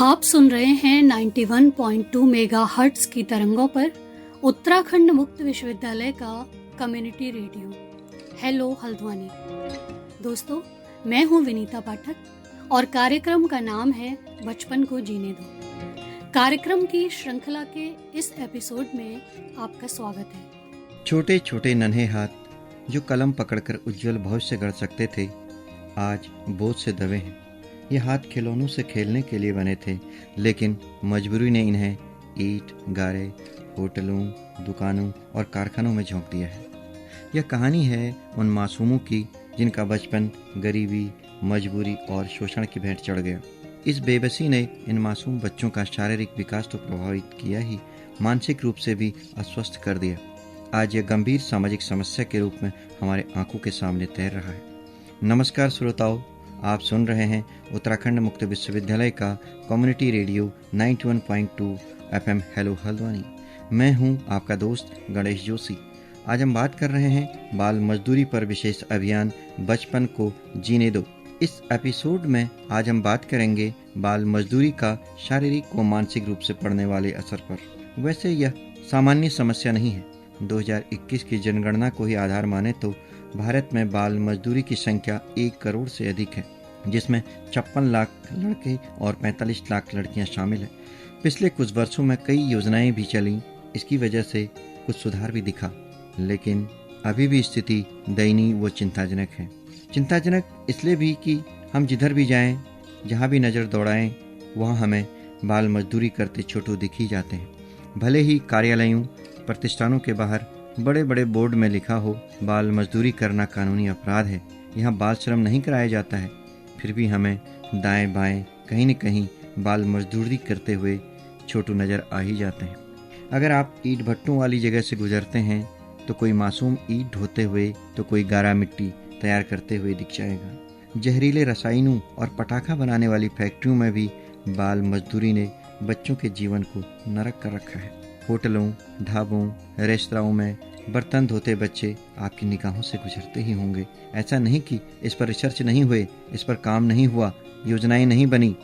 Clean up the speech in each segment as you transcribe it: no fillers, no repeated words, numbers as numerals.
आप सुन रहे हैं 91.2 मेगाहर्ट्ज की तरंगों पर उत्तराखंड मुक्त विश्वविद्यालय का कम्युनिटी रेडियो। हेलो हल्द्वानी। दोस्तों, मैं हूं विनीता पाठक और कार्यक्रम का नाम है बचपन को जीने दो। कार्यक्रम की श्रृंखला के इस एपिसोड में आपका स्वागत है। छोटे छोटे नन्हे हाथ जो कलम पकड़कर उज्जवल भविष्य गढ़ सकते थे, आज बोझ से दबे हैं। ये हाथ खिलौनों से खेलने के लिए बने थे, लेकिन मजबूरी ने इन्हें ईंट, गारे, होटलों, दुकानों और कारखानों में झोंक दिया है। यह कहानी है उन मासूमों की जिनका बचपन गरीबी, मजबूरी और शोषण की भेंट चढ़ गया। इस बेबसी ने इन मासूम बच्चों का शारीरिक विकास तो प्रभावित किया ही, मानसिक रूप से भी अस्वस्थ कर दिया। आज यह गंभीर सामाजिक समस्या के रूप में हमारे आंखों के सामने तैर रहा है। नमस्कार श्रोताओं, आप सुन रहे हैं उत्तराखंड मुक्त विश्वविद्यालय का community radio 91.2 FM hello Haldwani. मैं हूं आपका दोस्त गणेश जोशी। आज हम बात कर रहे हैं बाल मजदूरी पर विशेष अभियान बचपन को जीने दो। इस एपिसोड में आज हम बात करेंगे बाल मजदूरी का शारीरिक व मानसिक रूप से पड़ने वाले असर पर। वैसे यह सामान्य समस्या नहीं है। 2021 की जनगणना को ही आधार माने तो भारत में बाल मजदूरी की संख्या 1 करोड़ से अधिक है, जिसमें 56 लाख लड़के और 45 लाख लड़कियां शामिल हैं। पिछले कुछ वर्षों में कई योजनाएं भी चली, इसकी वजह से कुछ सुधार भी दिखा, लेकिन अभी भी स्थिति दयनीय व चिंताजनक है। चिंताजनक इसलिए भी कि हम जिधर भी जाएं, जहां भी नज़र दौड़ाएं, वहां हमें बाल मजदूरी करते छोटू दिख ही जाते हैं। भले ही कार्यालयों, प्रतिष्ठानों के बाहर बड़े बड़े बोर्ड में लिखा हो बाल मजदूरी करना कानूनी अपराध है, यहाँ बाल श्रम नहीं कराया जाता है, फिर भी हमें दाएं बाएं कहीं न कहीं बाल मजदूरी करते हुए छोटू नज़र आ ही जाते हैं। अगर आप ईंट भट्टों वाली जगह से गुजरते हैं तो कोई मासूम ईंट ढोते हुए तो कोई गारा मिट्टी तैयार करते हुए दिख जाएगा। जहरीले रसायनों और पटाखा बनाने वाली फैक्ट्रियों में भी बाल मजदूरी ने बच्चों के जीवन को नरक कर रखा है। होटलों, ढाबों, रेस्तराओं में बर्तन धोते बच्चे आपकी निगाहों से गुजरते ही होंगे। ऐसा नहीं कि इस पर रिसर्च नहीं हुए, इस पर काम नहीं हुआ, योजनाएं नहीं बनी।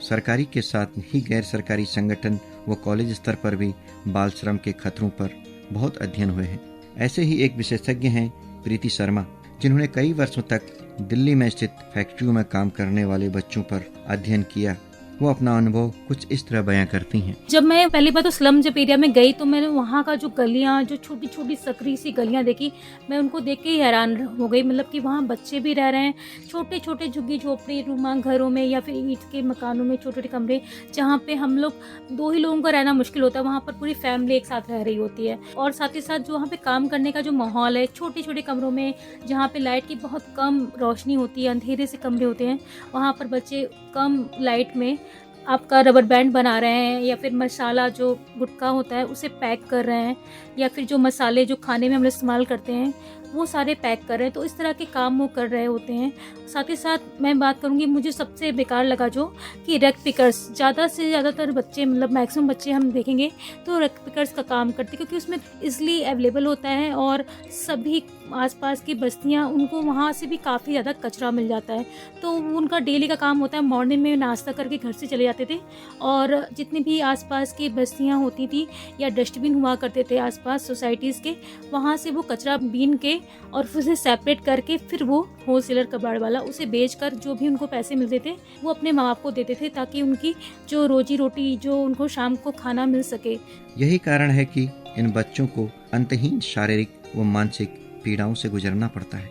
सरकारी के साथ ही गैर सरकारी संगठन व कॉलेज स्तर पर भी बाल श्रम के खतरों पर बहुत अध्ययन हुए हैं। ऐसे ही एक विशेषज्ञ हैं प्रीति शर्मा, जिन्होंने कई वर्षों तक दिल्ली में स्थित फैक्ट्रियों में काम करने वाले बच्चों पर अध्ययन किया। वो अपना अनुभव कुछ इस तरह बयां करती हैं। जब मैं पहली बार तो स्लम जब एरिया में गई तो मैंने वहाँ का जो गलियाँ, जो छोटी छोटी सकरी सी गलियाँ देखी, मैं उनको देख के ही हैरान हो गई। मतलब कि वहाँ बच्चे भी रह रहे हैं, छोटे छोटे झुग्गी झोपड़ी रूमा घरों में या फिर ईंट के मकानों में, छोटे छोटे कमरे जहाँ पे हम लोग 2 ही लोगों का रहना मुश्किल होता है, वहाँ पर पूरी फैमिली एक साथ रह रही होती है। और साथ ही साथ जो वहाँ पे काम करने का जो माहौल है, छोटे छोटे कमरों में जहाँ पे लाइट की बहुत कम रोशनी होती है, अंधेरे से कमरे होते हैं, वहाँ पर बच्चे कम लाइट में आपका रबर बैंड बना रहे हैं या फिर मसाला जो गुटखा होता है उसे पैक कर रहे हैं, या फिर जो मसाले जो खाने में हम इस्तेमाल करते हैं वो सारे पैक कर रहे हैं। तो इस तरह के काम वो कर रहे होते हैं। साथ ही साथ मैं बात करूँगी, मुझे सबसे बेकार लगा जो कि रैक पिकर्स, ज़्यादा से ज़्यादातर बच्चे, मतलब मैक्सिमम बच्चे हम देखेंगे तो रैक पिकर्स का काम करते हैं, क्योंकि उसमें इजली अवेलेबल होता है और सभी आसपास की बस्तियां, उनको वहाँ से भी काफ़ी ज़्यादा कचरा मिल जाता है। तो उनका डेली का काम होता है, मॉर्निंग में नाश्ता करके घर से चले जाते थे और जितनी भी आसपास की बस्तियां होती थी या डस्टबिन हुआ करते थे आसपास सोसाइटीज़ के, वहाँ से वो कचरा बीन के और फिर उसे सेपरेट करके फिर वो होलसेलर कबाड़ वाला उसे बेचकर जो भी उनको पैसे मिलते थे वो अपने माँ बाप को देते थे, ताकि उनकी जो रोजी रोटी, जो उनको शाम को खाना मिल सके। यही कारण है कि इन बच्चों को अंतहीन शारीरिक व मानसिक पीड़ाओं से गुजरना पड़ता है।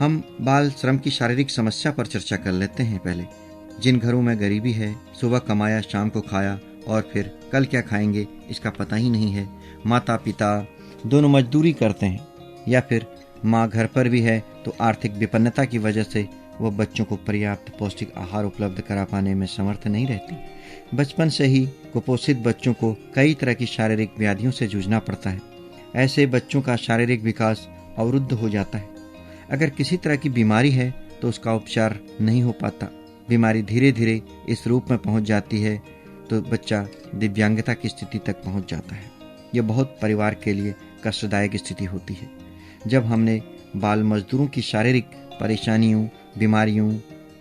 हम बाल श्रम की शारीरिक समस्या पर चर्चा कर लेते हैं। पहले, जिन घरों में गरीबी है, सुबह कमाया शाम को खाया और फिर कल क्या खाएंगे इसका पता ही नहीं है। माता पिता दोनों मजदूरी करते हैं, या फिर माँ घर पर भी है तो आर्थिक विपन्नता की वजह से वो बच्चों को पर्याप्त पौष्टिक आहार उपलब्ध करा पाने में समर्थ नहीं रहती। बचपन से ही कुपोषित बच्चों को कई तरह की शारीरिक व्याधियों से जूझना पड़ता है। ऐसे बच्चों का शारीरिक विकास अवरुद्ध हो जाता है। अगर किसी तरह की बीमारी है तो उसका उपचार नहीं हो पाता। बीमारी धीरे धीरे इस रूप में पहुंच जाती है तो बच्चा दिव्यांगता की स्थिति तक पहुंच जाता है। यह बहुत परिवार के लिए कष्टदायक स्थिति होती है। जब हमने बाल मजदूरों की शारीरिक परेशानियों, बीमारियों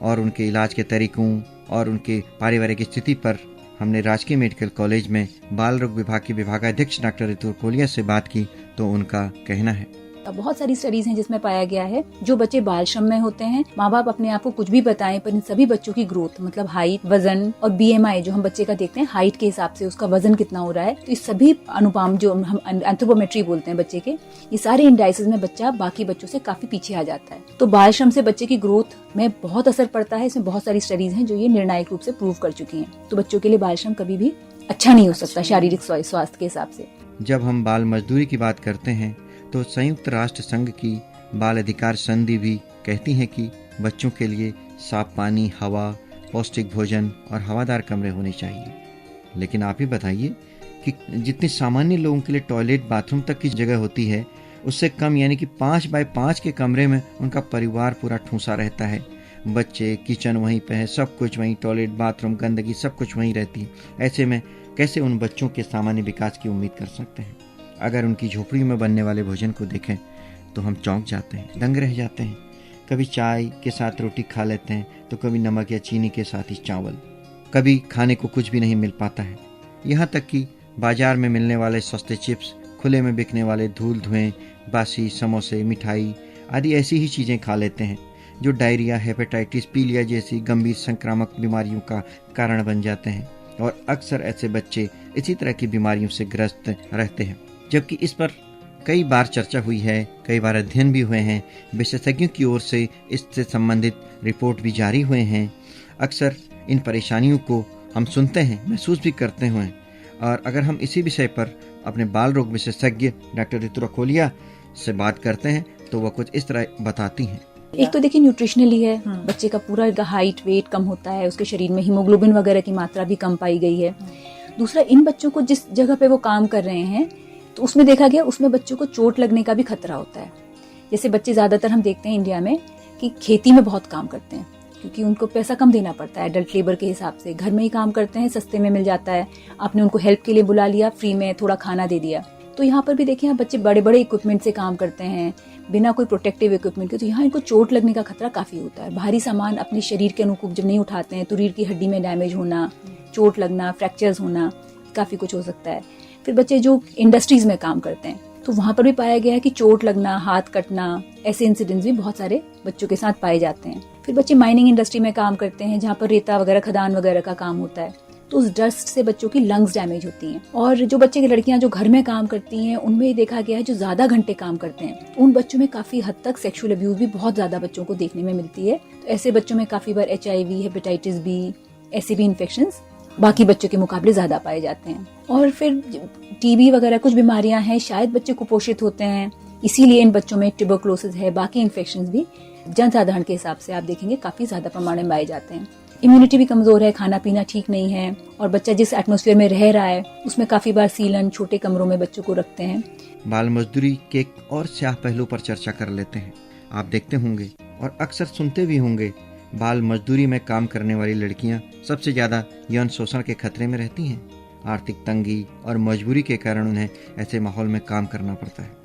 और उनके इलाज के तरीकों और उनके पारिवारिक स्थिति पर हमने राजकीय मेडिकल कॉलेज में बाल रोग विभाग के विभागाध्यक्ष डॉक्टर ऋतु कोलिया से बात की तो उनका कहना है, बहुत सारी स्टडीज हैं जिसमें पाया गया है जो बच्चे बाल श्रम में होते हैं, माँ बाप अपने आप को कुछ भी बताएं पर इन सभी बच्चों की ग्रोथ मतलब हाइट, वजन और BMI जो हम बच्चे का देखते हैं हाइट के हिसाब से उसका वजन कितना हो रहा है, तो इस सभी अनुपाम जो हम एंथ्रोपोमेट्री बोलते हैं बच्चे के, ये सारे इंडाइसेस में बच्चा बाकी बच्चों से काफी पीछे आ जाता है। तो बाल श्रम से बच्चे की ग्रोथ में बहुत असर पड़ता है। इसमें बहुत सारी स्टडीज हैं जो ये निर्णायक रूप से प्रूव कर चुकी हैं। तो बच्चों के लिए बाल श्रम कभी भी अच्छा नहीं हो सकता शारीरिक स्वास्थ्य के हिसाब से। जब हम बाल मजदूरी की बात करते हैं तो संयुक्त राष्ट्र संघ की बाल अधिकार संधि भी कहती है कि बच्चों के लिए साफ पानी, हवा, पौष्टिक भोजन और हवादार कमरे होने चाहिए। लेकिन आप ही बताइए कि जितनी सामान्य लोगों के लिए टॉयलेट, बाथरूम तक की जगह होती है उससे कम यानी कि 5 बाय 5 के कमरे में उनका परिवार पूरा ठूंसा रहता है। बच्चे, किचन वहीं पे है, सब कुछ वहीं, टॉयलेट, बाथरूम, गंदगी सब कुछ वहीं रहती है। ऐसे में कैसे उन बच्चों के सामान्य विकास की उम्मीद कर सकते हैं? अगर उनकी झोपड़ी में बनने वाले भोजन को देखें तो हम चौंक जाते हैं, दंग रह जाते हैं। कभी चाय के साथ रोटी खा लेते हैं तो कभी नमक या चीनी के साथ ही चावल, कभी खाने को कुछ भी नहीं मिल पाता है। यहाँ तक कि बाजार में मिलने वाले सस्ते चिप्स, खुले में बिकने वाले धूल धुएं, बासी समोसे, मिठाई आदि ऐसी ही चीज़ें खा लेते हैं जो डायरिया, हेपेटाइटिस, पीलिया जैसी गंभीर संक्रामक बीमारियों का कारण बन जाते हैं। और अक्सर ऐसे बच्चे इसी तरह की बीमारियों से ग्रस्त रहते हैं। जबकि इस पर कई बार चर्चा हुई है, कई बार अध्ययन भी हुए हैं, विशेषज्ञों की ओर से इससे संबंधित रिपोर्ट भी जारी हुए हैं। अक्सर इन परेशानियों को हम सुनते हैं, महसूस भी करते हैं। और अगर हम इसी विषय पर अपने बाल रोग विशेषज्ञ डॉक्टर ऋतु कोलिया से बात करते हैं तो वह कुछ इस तरह बताती हैं। एक तो देखिए न्यूट्रिशनली है, बच्चे का पूरा हाइट, वेट कम होता है, उसके शरीर में हीमोग्लोबिन वगैरह की मात्रा भी कम पाई गई है। दूसरा, इन बच्चों को जिस जगह पे वो काम कर रहे हैं तो उसमें देखा गया उसमें बच्चों को चोट लगने का भी खतरा होता है। जैसे बच्चे ज्यादातर हम देखते हैं इंडिया में कि खेती में बहुत काम करते हैं क्योंकि उनको पैसा कम देना पड़ता है एडल्ट लेबर के हिसाब से, घर में ही काम करते हैं, सस्ते में मिल जाता है, आपने उनको हेल्प के लिए बुला लिया, फ्री में थोड़ा खाना दे दिया। तो यहाँ पर भी देखिए बच्चे बड़े बड़े इक्विपमेंट से काम करते हैं बिना कोई प्रोटेक्टिव इक्विपमेंट के, तो यहाँ इनको चोट लगने का खतरा काफी होता है। भारी सामान अपने शरीर के अनुकूल जब नहीं उठाते हैं तो रीढ़ की हड्डी में डैमेज होना, चोट लगना, फ्रैक्चर्स होना, काफी कुछ हो सकता है। फिर बच्चे जो इंडस्ट्रीज में काम करते हैं तो वहां पर भी पाया गया है कि चोट लगना, हाथ कटना, ऐसे इंसिडेंट्स भी बहुत सारे बच्चों के साथ पाए जाते हैं। फिर बच्चे माइनिंग इंडस्ट्री में काम करते हैं जहाँ पर रेता वगैरह, खदान वगैरह का काम होता है, तो उस डस्ट से बच्चों की लंग्स डैमेज होती हैं। और जो बच्चे की लड़कियां जो घर में काम करती हैं उनमें देखा गया है जो ज्यादा घंटे काम करते हैं उन बच्चों में काफी हद तक सेक्सुअल अब्यूज भी बहुत ज्यादा बच्चों को देखने में मिलती है। तो ऐसे बच्चों में काफी बार HIV, हेपेटाइटिस B, ऐसे भी इन्फेक्शंस बाकी बच्चों के मुकाबले ज्यादा पाए जाते हैं। और फिर TB वगैरह कुछ बीमारियां हैं, शायद बच्चे कुपोषित होते हैं, इसीलिए इन बच्चों में ट्यूबरकुलोसिस है, बाकी इन्फेक्शंस भी जनसाधारण के हिसाब से आप देखेंगे काफी ज्यादा प्रमाण में पाए जाते हैं। इम्यूनिटी भी कमजोर है, खाना पीना ठीक नहीं है, और बच्चा जिस एटमॉस्फेयर में रह रहा है उसमें काफी बार सीलन, छोटे कमरों में बच्चों को रखते हैं। बाल मजदूरी के एक और स्याह पहलू पर चर्चा कर लेते हैं। आप देखते होंगे और अक्सर सुनते भी होंगे, बाल मजदूरी में काम करने वाली लड़कियां सबसे ज्यादा यौन शोषण के खतरे में रहती हैं। आर्थिक तंगी और मजबूरी के कारण उन्हें ऐसे माहौल में काम करना पड़ता है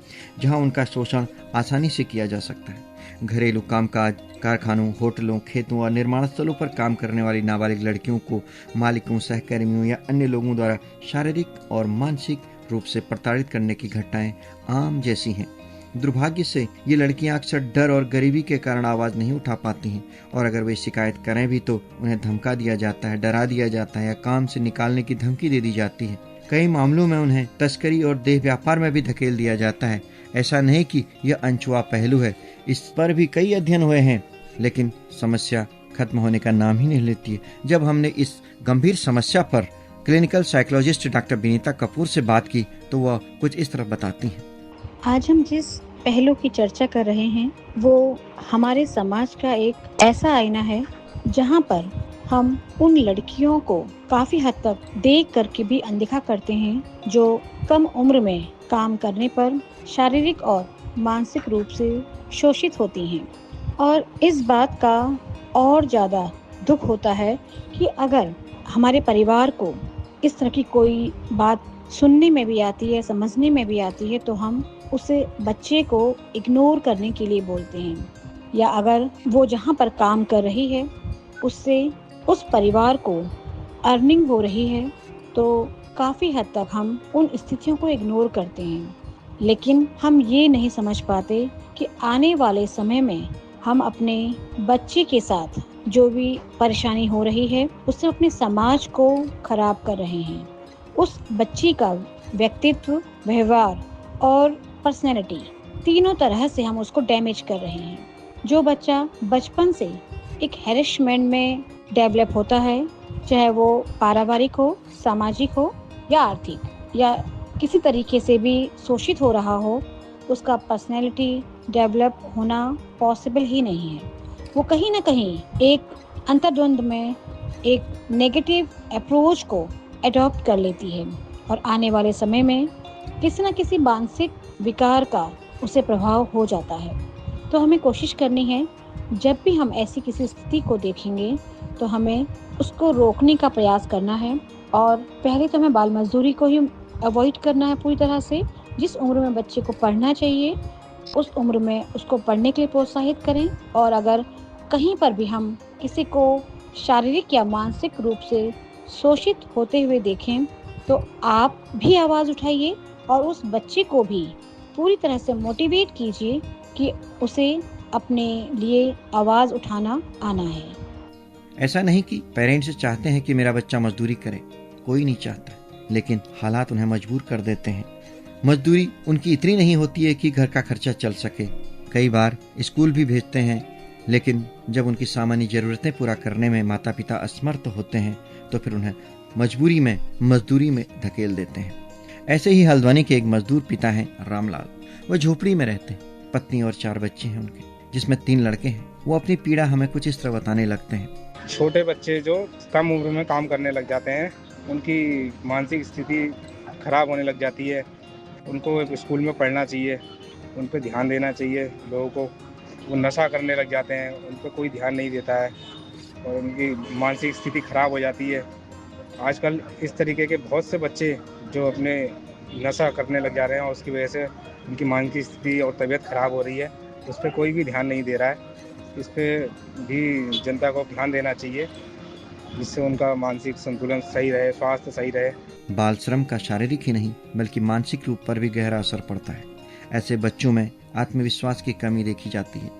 जहां उनका शोषण आसानी से किया जा सकता है। घरेलू कामकाज, कारखानों, होटलों, खेतों और निर्माण स्थलों पर काम करने वाली नाबालिग लड़कियों को मालिकों, सहकर्मियों या अन्य लोगों द्वारा शारीरिक और मानसिक रूप से प्रताड़ित करने की घटनाएं आम जैसी हैं। दुर्भाग्य से ये लड़कियां अक्सर डर और गरीबी के कारण आवाज़ नहीं उठा पाती हैं, और अगर वे शिकायत करें भी तो उन्हें धमका दिया जाता है, डरा दिया जाता है या काम से निकालने की धमकी दे दी जाती है। कई मामलों में उन्हें तस्करी और देह व्यापार में भी धकेल दिया जाता है। ऐसा नहीं कि यह अनछुआ पहलू है, इस पर भी कई अध्ययन हुए हैं, लेकिन समस्या खत्म होने का नाम ही नहीं लेती है। जब हमने इस गंभीर समस्या पर clinical psychologist doctor Vinita Kapoor से बात की तो वह कुछ इस तरह बताती हैं। आज हम जिस पहलू की चर्चा कर रहे हैं वो हमारे समाज का एक ऐसा आईना है जहां पर हम उन लड़कियों को काफी हद तक देख करके भी अनदेखा करते हैं जो कम उम्र में काम करने पर शारीरिक और मानसिक रूप से शोषित होती हैं। और इस बात का और ज़्यादा दुख होता है कि अगर हमारे परिवार को इस तरह की कोई बात सुनने में भी आती है, समझने में भी आती है, तो हम उसे बच्चे को इग्नोर करने के लिए बोलते हैं, या अगर वो जहाँ पर काम कर रही है उससे उस परिवार को अर्निंग हो रही है तो काफ़ी हद तक हम उन स्थितियों को इग्नोर करते हैं, लेकिन हम ये नहीं समझ पाते कि आने वाले समय में हम अपने बच्चे के साथ जो भी परेशानी हो रही है उससे अपने समाज को खराब कर रहे हैं। उस बच्ची का व्यक्तित्व, व्यवहार और पर्सनैलिटी तीनों तरह से हम उसको डैमेज कर रहे हैं। जो बच्चा बचपन से एक हैरेसमेंट में डेवलप होता है, चाहे वो पारिवारिक हो, सामाजिक हो या आर्थिक या किसी तरीके से भी शोषित हो रहा हो, उसका पर्सनैलिटी डेवलप होना पॉसिबल ही नहीं है। वो कहीं ना कहीं एक अंतर्द्वंद में एक नेगेटिव अप्रोच को अडॉप्ट कर लेती है और आने वाले समय में किसी न किसी मानसिक विकार का उसे प्रभाव हो जाता है। तो हमें कोशिश करनी है, जब भी हम ऐसी किसी स्थिति को देखेंगे तो हमें उसको रोकने का प्रयास करना है और पहले तो हमें बाल मजदूरी को ही अवॉइड करना है पूरी तरह से। जिस उम्र में बच्चे को पढ़ना चाहिए उस उम्र में उसको पढ़ने के लिए प्रोत्साहित करें, और अगर कहीं पर भी हम किसी को शारीरिक या मानसिक रूप से शोषित होते हुए देखें तो आप भी आवाज़ उठाइए और उस बच्चे को भी पूरी तरह से मोटिवेट कीजिए कि उसे अपने लिए आवाज़ उठाना आना है। ऐसा नहीं कि पेरेंट्स चाहते हैं कि मेरा बच्चा मजदूरी करे, कोई नहीं चाहता, लेकिन हालात उन्हें मजबूर कर देते हैं। मजदूरी उनकी इतनी नहीं होती है कि घर का खर्चा चल सके। कई बार स्कूल भी भेजते हैं, लेकिन जब उनकी सामान्य ज़रूरतें पूरा करने में माता पिता असमर्थ होते हैं तो फिर उन्हें मजबूरी में मजदूरी में धकेल देते हैं। ऐसे ही हल्द्वानी के एक मजदूर पिता हैं रामलाल। वो झोपड़ी में रहते हैं, पत्नी और 4 बच्चे हैं उनके, जिसमें 3 लड़के हैं। वो अपनी पीड़ा हमें कुछ इस तरह बताने लगते हैं। छोटे बच्चे जो कम उम्र में काम करने लग जाते हैं, उनकी मानसिक स्थिति खराब होने लग जाती है। उनको स्कूल में पढ़ना चाहिए, उन पर ध्यान देना चाहिए लोगों को। वो नशा करने लग जाते हैं, उन पर कोई ध्यान नहीं देता है और उनकी मानसिक स्थिति खराब हो जाती है। आजकल इस तरीके के बहुत से बच्चे जो अपने नशा करने लग जा रहे हैं और उसकी वजह से उनकी मानसिक स्थिति और तबीयत खराब हो रही है। उस पर कोई भी ध्यान नहीं दे रहा है। इस पर भी जनता को ध्यान देना चाहिए, जिससे उनका मानसिक संतुलन सही रहे, स्वास्थ्य सही रहे। बाल श्रम का शारीरिक ही नहीं बल्कि मानसिक रूप पर भी गहरा असर पड़ता है। ऐसे बच्चों में आत्मविश्वास की कमी देखी जाती है।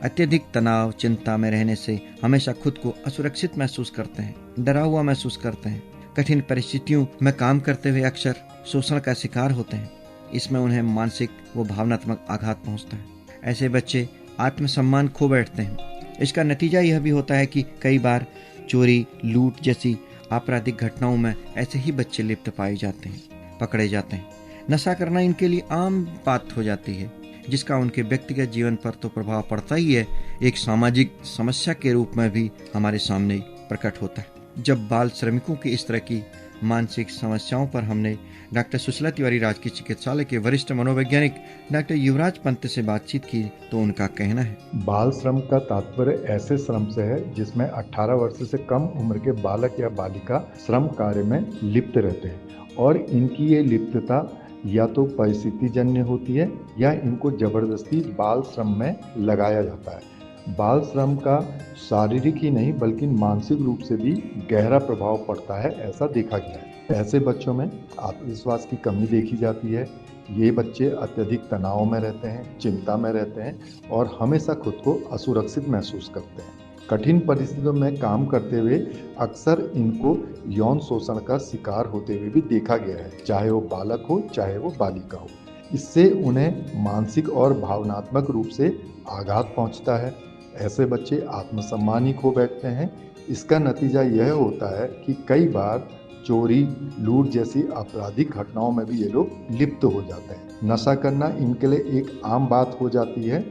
अत्यधिक तनाव, चिंता में रहने से हमेशा खुद को असुरक्षित महसूस करते हैं, डरा हुआ महसूस करते हैं। कठिन परिस्थितियों में काम करते हुए अक्सर शोषण का शिकार होते हैं। इसमें उन्हें मानसिक व भावनात्मक आघात पहुंचता है। ऐसे बच्चे आत्मसम्मान खो बैठते हैं। इसका नतीजा यह भी होता है कि कई बार चोरी, लूट जैसी आपराधिक घटनाओं में ऐसे ही बच्चे लिप्त पाए जाते हैं, पकड़े जाते हैं। नशा करना इनके लिए आम बात हो जाती है, जिसका उनके व्यक्तिगत जीवन पर तो प्रभाव पड़ता ही है, एक सामाजिक समस्या के रूप में भी हमारे सामने प्रकट होता है। जब बाल श्रमिकों की इस तरह की मानसिक समस्याओं पर हमने डॉक्टर सुशीला तिवारी राजकीय चिकित्सालय के वरिष्ठ मनोवैज्ञानिक डॉक्टर युवराज पंत से बातचीत की तो उनका कहना है, बाल श्रम का तात्पर्य ऐसे श्रम से है जिसमें 18 वर्ष से कम उम्र के बालक या बालिका श्रम कार्य में लिप्त रहते हैं और इनकी ये लिप्तता या तो परिस्थिति जन्य होती है या इनको जबरदस्ती बाल श्रम में लगाया जाता है। बाल श्रम का शारीरिक ही नहीं बल्कि मानसिक रूप से भी गहरा प्रभाव पड़ता है, ऐसा देखा गया है। ऐसे बच्चों में आत्मविश्वास की कमी देखी जाती है। ये बच्चे अत्यधिक तनाव में रहते हैं, चिंता में रहते हैं और हमेशा खुद को असुरक्षित महसूस करते हैं। कठिन परिस्थितियों में काम करते हुए अक्सर इनको यौन शोषण का शिकार होते हुए भी देखा गया है, चाहे वो बालक हो चाहे वो बालिका हो। इससे उन्हें मानसिक और भावनात्मक रूप से आघात पहुंचता है। ऐसे बच्चे आत्मसम्मान ही खो बैठते हैं। इसका नतीजा यह होता है कि कई बार चोरी, लूट जैसी आपराधिक घटनाओं में भी ये लोग लिप्त हो जाते हैं। नशा करना इनके लिए एक आम बात हो जाती है,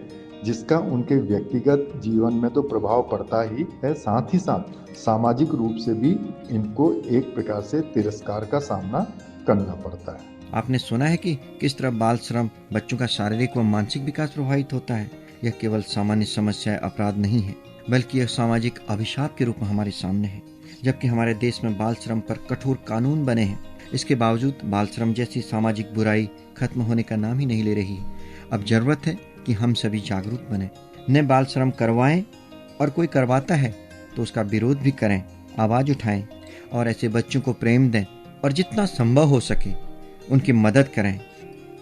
जिसका उनके व्यक्तिगत जीवन में तो प्रभाव पड़ता ही है, साथ ही साथ सामाजिक रूप से भी इनको एक प्रकार से तिरस्कार का सामना करना पड़ता है। आपने सुना है कि किस तरह बाल श्रम बच्चों का शारीरिक व मानसिक विकास प्रभावित होता है। यह केवल सामान्य समस्या अपराध नहीं है, बल्कि यह सामाजिक अभिशाप के रूप में हमारे सामने है। जबकि हमारे देश में बाल श्रम पर कठोर कानून बने हैं, इसके बावजूद बाल श्रम जैसी सामाजिक बुराई खत्म होने का नाम ही नहीं ले रही। अब जरूरत है कि हम सभी जागरूक बने, न बाल श्रम करवाएं और कोई करवाता है तो उसका विरोध भी करें, आवाज़ उठाएं और ऐसे बच्चों को प्रेम दें और जितना संभव हो सके उनकी मदद करें।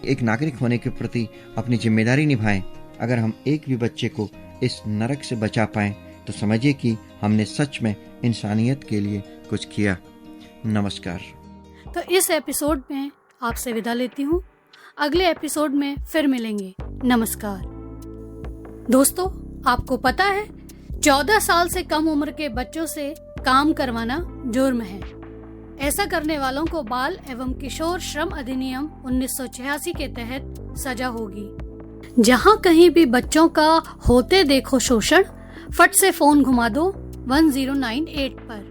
एक नागरिक होने के प्रति अपनी जिम्मेदारी निभाएं। अगर हम एक भी बच्चे को इस नरक से बचा पाएं तो समझिए कि हमने सच में इंसानियत के लिए कुछ किया। नमस्कार। तो इस एपिसोड में आपसे विदा लेती हूँ। अगले एपिसोड में फिर मिलेंगे। नमस्कार। दोस्तों, आपको पता है 14 साल से कम उम्र के बच्चों से काम करवाना जुर्म है। ऐसा करने वालों को बाल एवं किशोर श्रम अधिनियम 1986 के तहत सजा होगी। जहां कहीं भी बच्चों का होते देखो शोषण, फट से फोन घुमा दो 1098 पर।